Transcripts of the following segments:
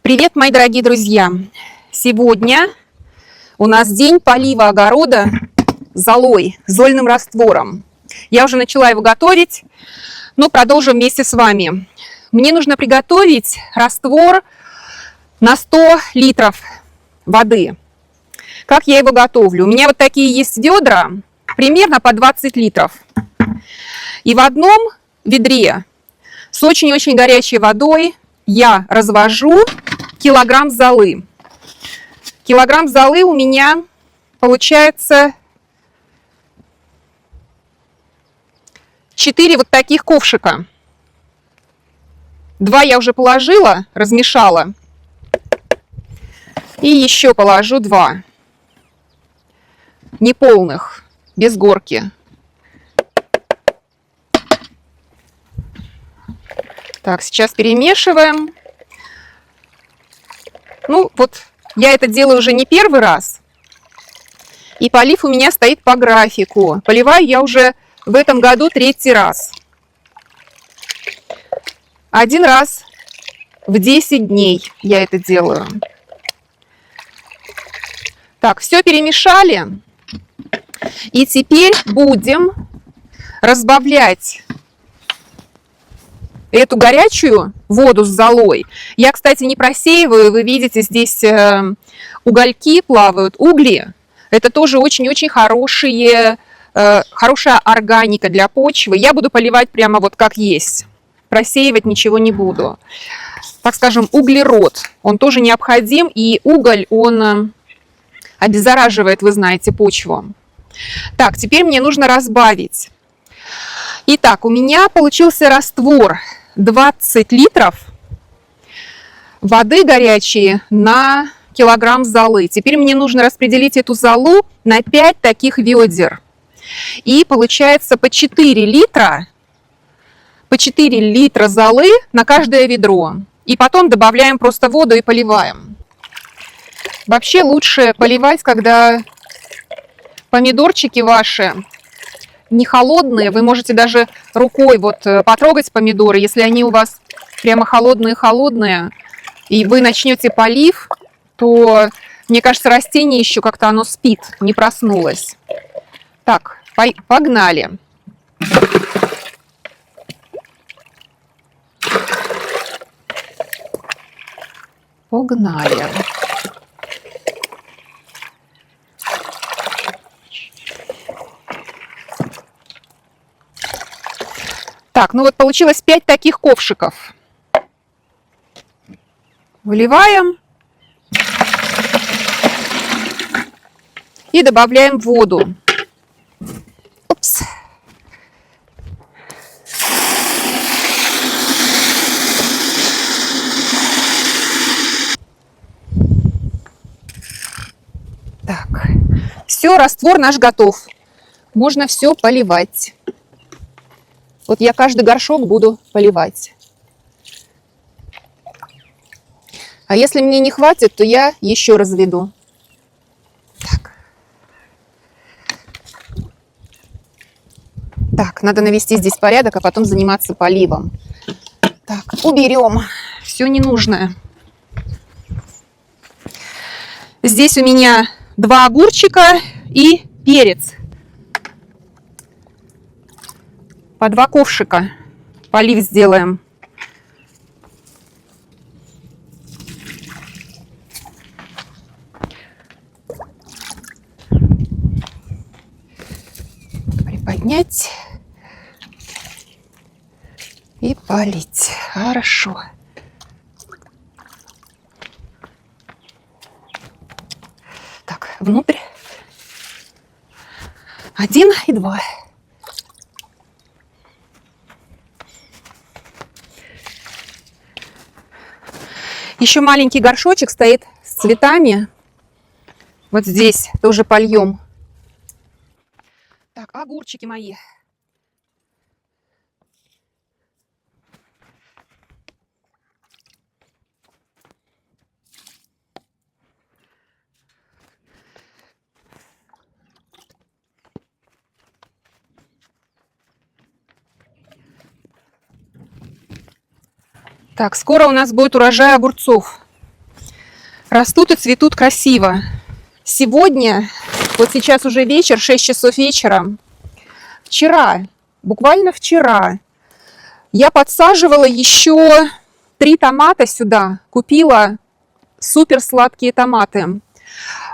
Привет, мои дорогие друзья! Сегодня у нас день полива огорода золой, зольным раствором. Я уже начала его готовить, но продолжу вместе с вами. Мне нужно приготовить раствор на 100 литров воды. Как я его готовлю? У меня вот такие есть ведра, примерно по 20 литров. И в одном ведре с очень-очень горячей водой я развожу килограмм золы. Килограмм золы у меня получается 4 вот таких ковшика. 2 я уже положила, размешала. И еще положу 2. Неполных, без горки. Так, сейчас перемешиваем. Ну, вот я это делаю уже не первый раз. И полив у меня стоит по графику. Поливаю я уже в этом году 3-й раз. 1 раз в 10 дней я это делаю. Так, все перемешали. И теперь будем разбавлять эту горячую воду с золой. Я, кстати, не просеиваю. Вы видите, здесь угольки плавают, угли. Это тоже очень-очень хорошая органика для почвы. Я буду поливать прямо вот как есть. Просеивать ничего не буду. Так скажем, углерод. Он тоже необходим. И уголь, он обеззараживает, вы знаете, почву. Так, теперь мне нужно разбавить. Итак, у меня получился раствор 20 литров воды горячей на килограмм золы. Теперь мне нужно распределить эту золу на 5 таких ведер. И получается по 4 литра золы на каждое ведро. И потом добавляем просто воду и поливаем. Вообще лучше поливать, когда помидорчики ваши не холодные. Вы можете даже рукой вот потрогать помидоры, если они у вас прямо холодные-холодные, и вы начнете полив, то, мне кажется, растение еще как-то оно спит, не проснулось. Так, погнали. Погнали. Так, ну вот получилось 5 таких ковшиков. Выливаем. И добавляем воду. Упс. Так, все, раствор наш готов. Можно все поливать. Вот я каждый горшок буду поливать. А если мне не хватит, то я еще разведу. Так, надо навести здесь порядок, а потом заниматься поливом. Так, уберем все ненужное. Здесь у меня 2 огурчика и перец. По 2 ковшика. Полив сделаем. Приподнять и полить. Хорошо. Так, внутрь. 1 и 2. Еще маленький горшочек стоит с цветами. Вот здесь тоже польем. Так, огурчики мои. Так, скоро у нас будет урожай огурцов. Растут и цветут красиво. Сегодня, вот сейчас уже вечер, 6 часов вечера. Вчера, буквально вчера, я подсаживала еще 3 томата сюда. Купила супер сладкие томаты.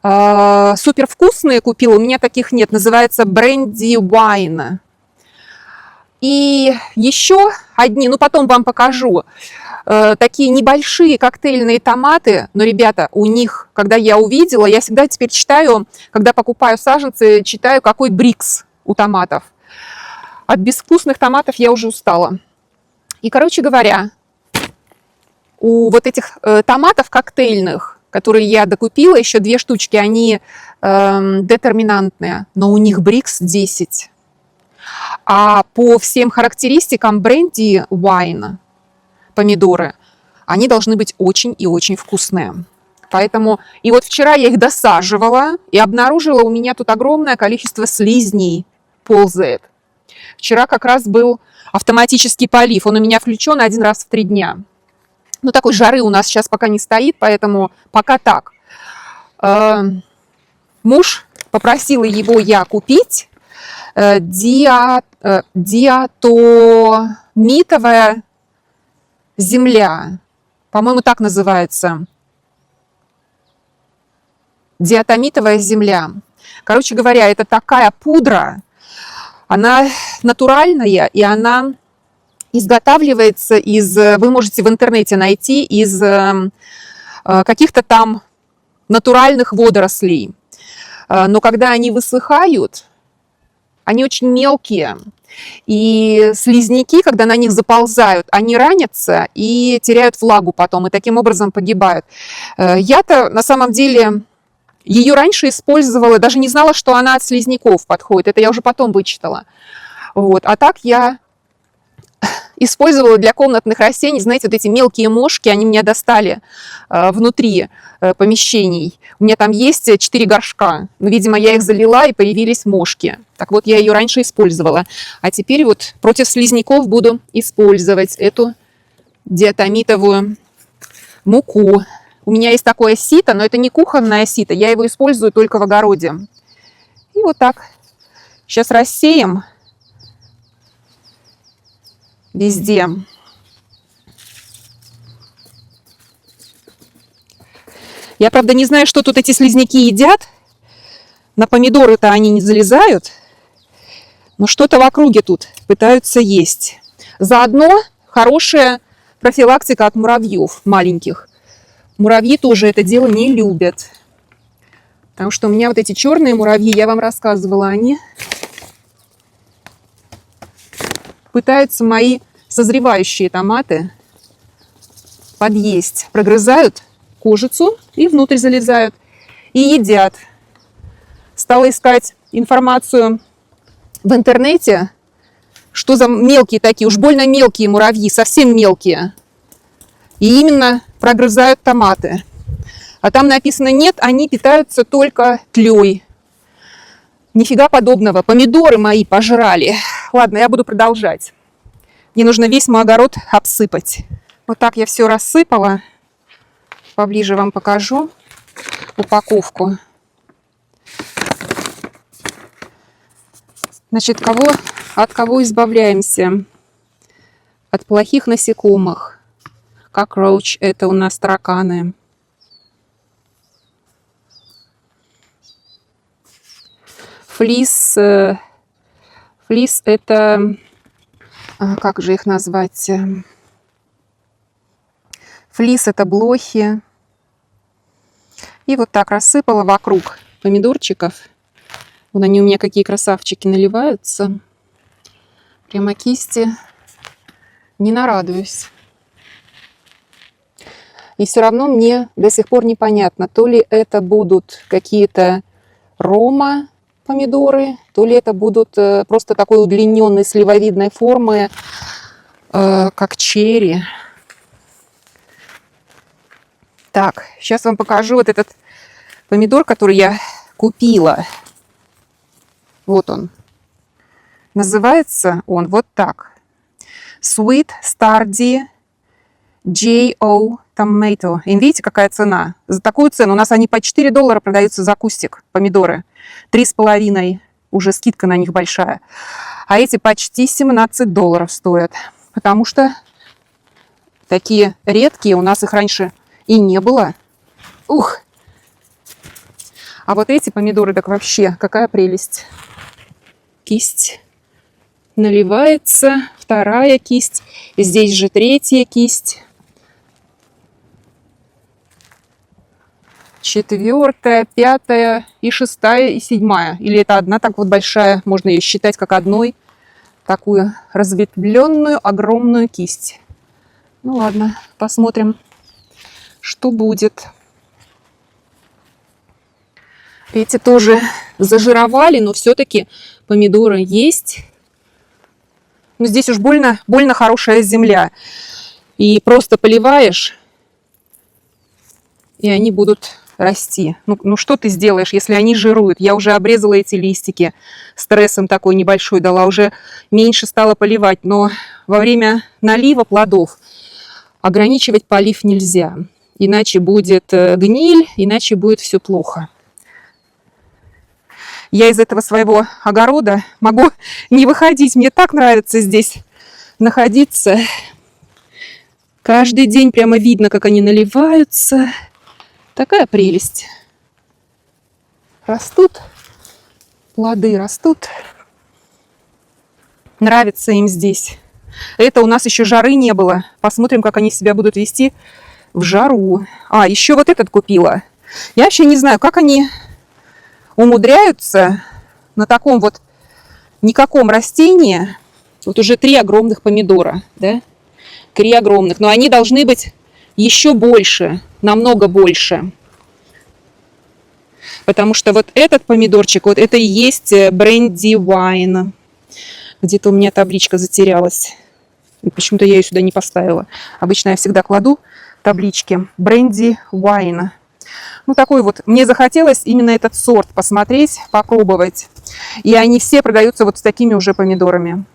Супер вкусные купила, у меня таких нет. Называется Brandy Wine. И еще одни, ну потом вам покажу, такие небольшие коктейльные томаты. Но, ребята, у них, когда я увидела, я всегда теперь читаю, когда покупаю саженцы, читаю, какой брикс у томатов. От безвкусных томатов я уже устала. И, короче говоря, у вот этих томатов коктейльных, которые я докупила, еще 2 штучки, они детерминантные, но у них брикс 10. А по всем характеристикам Brandy Wine помидоры, они должны быть очень и очень вкусные. Поэтому, и вот вчера я их досаживала и обнаружила, у меня тут огромное количество слизней ползает. Вчера как раз был автоматический полив, он у меня включен 1 раз в 3 дня. Ну, такой жары у нас сейчас пока не стоит, поэтому пока так. Муж попросила его я купить диатомитовая земля. По-моему, так называется. Диатомитовая земля. Короче говоря, это такая пудра, она натуральная, и она изготавливается из, вы можете в интернете найти, из каких-то там натуральных водорослей. Но когда они высыхают, они очень мелкие. И слизняки, когда на них заползают, они ранятся и теряют влагу потом, и таким образом погибают. Я-то на самом деле ее раньше использовала, даже не знала, что она от слизняков подходит. Это я уже потом вычитала. Вот. А так я использовала для комнатных растений, знаете, вот эти мелкие мошки, они меня достали внутри помещений. У меня там есть 4 горшка, но, видимо, я их залила, и появились мошки. Так вот, я ее раньше использовала. А теперь вот против слизняков буду использовать эту диатомитовую муку. У меня есть такое сито, но это не кухонное сито, я его использую только в огороде. И вот так. Сейчас рассеем везде. Я, правда, не знаю, что тут эти слизняки едят. На помидоры-то они не залезают. Но что-то в округе тут пытаются есть. Заодно хорошая профилактика от муравьев маленьких. Муравьи тоже это дело не любят. Потому что у меня вот эти черные муравьи, я вам рассказывала, они пытаются мои созревающие томаты подъесть. Прогрызают кожицу и внутрь залезают. И едят. Стала искать информацию в интернете, что за мелкие такие, уж больно мелкие муравьи, совсем мелкие. И именно прогрызают томаты. А там написано: нет, они питаются только тлей. Нифига подобного. Помидоры мои пожрали. Ладно, я буду продолжать. Мне нужно весь мой огород обсыпать. Вот так я все рассыпала. Поближе вам покажу упаковку. Значит, от кого избавляемся? От плохих насекомых. Cockroach — это у нас тараканы. Флис — это... Как же их назвать? Флис — это блохи. И вот так рассыпала вокруг помидорчиков. Вон они у меня какие красавчики наливаются. Прямо кисти. Не нарадуюсь. И все равно мне до сих пор непонятно, то ли это будут какие-то рома помидоры, то ли это будут просто такой удлиненной сливовидной формы, как черри. Так, сейчас вам покажу вот этот помидор, который я купила. Вот он. Называется он вот так. Sweet Stardy JO tomato. И видите, какая цена? За такую цену у нас они по $4 продаются за кустик, помидоры. 3,5, уже скидка на них большая. А эти почти $17 стоят. Потому что такие редкие, у нас их раньше и не было. Ух! А вот эти помидоры, так вообще, какая прелесть. Кисть наливается, вторая кисть, здесь же третья кисть, четвертая, пятая и шестая и седьмая. Или это одна так вот большая, можно ее считать как одной, такую разветвленную огромную кисть. Ну ладно, посмотрим, что будет. Эти тоже зажировали, но все-таки помидоры есть. Но здесь уж больно хорошая земля. И просто поливаешь, и они будут расти. Ну что ты сделаешь, если они жируют? Я уже обрезала эти листики, стрессом такой небольшой дала, уже меньше стала поливать. Но во время налива плодов ограничивать полив нельзя. Иначе будет гниль, иначе будет все плохо. Я из этого своего огорода могу не выходить. Мне так нравится здесь находиться. Каждый день прямо видно, как они наливаются. Такая прелесть. Растут. Плоды растут. Нравится им здесь. Это у нас еще жары не было. Посмотрим, как они себя будут вести в жару. А, еще вот этот купила. Я вообще не знаю, как они умудряются на таком вот никаком растении. Вот уже 3 огромных помидора, да? 3 огромных. Но они должны быть еще больше, намного больше. Потому что вот этот помидорчик, вот это и есть Brandywine. Где-то у меня табличка затерялась. Почему-то я ее сюда не поставила. Обычно я всегда кладу таблички. Brandywine. Ну, такой вот, мне захотелось именно этот сорт посмотреть, попробовать. И они все продаются вот с такими уже помидорами.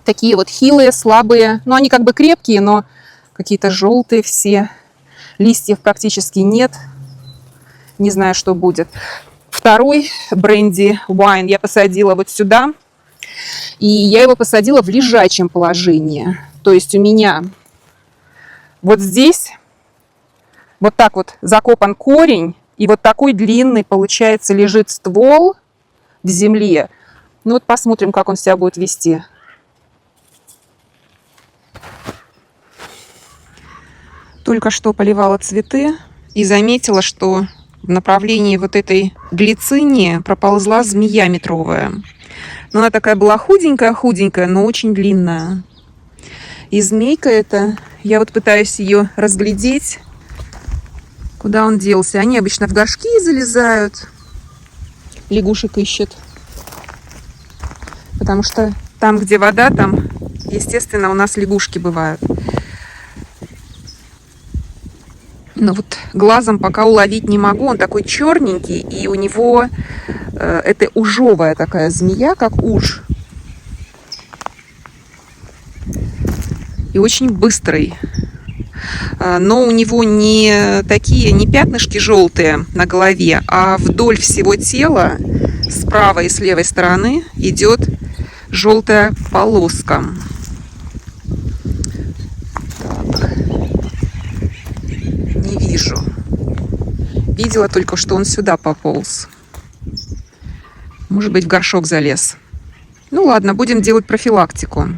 Такие вот хилые, слабые. Ну, они как бы крепкие, но какие-то желтые все. Листьев практически нет. Не знаю, что будет. Второй Brandywine я посадила вот сюда. И я его посадила в лежачем положении. То есть у меня вот здесь вот так вот закопан корень, и вот такой длинный, получается, лежит ствол в земле. Ну вот посмотрим, как он себя будет вести. Только что поливала цветы и заметила, что в направлении вот этой глицинии проползла змея метровая. Но она такая была худенькая, но очень длинная. И змейка эта, я вот пытаюсь ее разглядеть. Куда он делся? Они обычно в горшки залезают. Лягушек ищут. Потому что там, где вода, там, естественно, у нас лягушки бывают. Но вот глазом пока уловить не могу. Он такой черненький, и у него это ужовая такая змея, как уж. И очень быстрый. Но у него не такие, не пятнышки желтые на голове, а вдоль всего тела с правой и с левой стороны идет желтая полоска. Так. Не вижу. Видела только, что он сюда пополз. Может быть, в горшок залез. Ну ладно, будем делать профилактику.